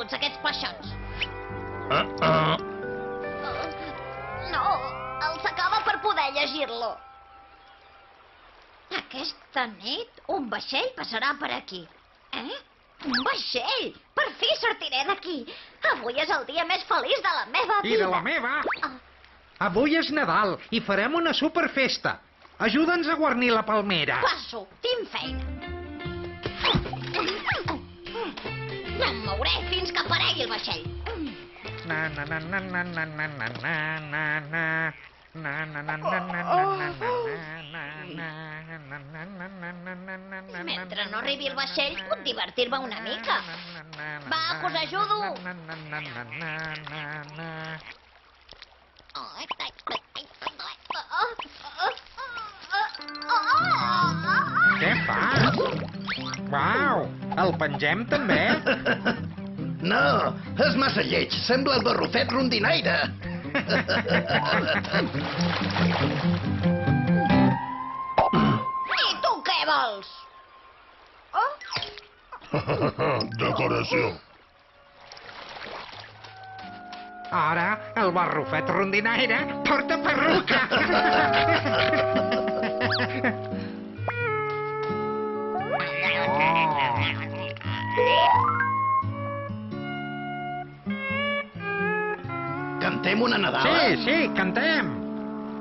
tots aquests peixots? No, els acaba per poder llegir-lo. Aquesta nit un vaixell passarà per aquí. Un vaixell! Per fi sortiré d'aquí. Avui és el dia més feliç de la meva vida. I de la meva. Avui és Nadal i farem una superfesta. Ajuda'ns a guarnir la palmera. Passo, tinc feina. No em mouré fins que aparegui el vaixell. Na na na na na na na na na na na. Mentre no arribi el vaixell, puc divertir-me una mica. Va, que us ajudo. Què fas? Uau, el pengem també? No, és massa lleig. Sembla el barrufet rondinaire. I tu què vols? Decoració. Ara, el barrufet rondinaire porta perruca. Cantem una Nadala? Sí, cantem.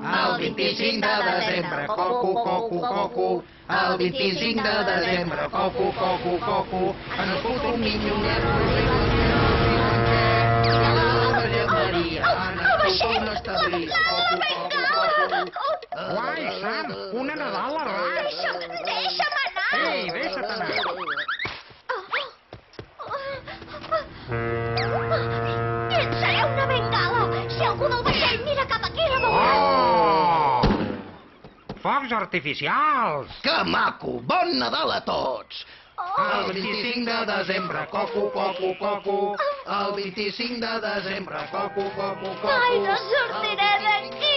El 25 de desembre, coco, coco, coco. El 25 de desembre, coco, coco, coco. Ha nascut un minyonet. El vaixell! La bengala! Guai, Sam, una Nadal a ras. Deixa'm anar! Ei, deixa't anar. Llançaré una bengala! Si algú del vaixell mira cap aquí, la veurà! Oh! Focs artificials! Que maco! Bon Nadal a tots! El 25 de desembre, coco, coco, coco. El 25 de desembre, coco, coco, coco. Ai, no sortiré d'aquí!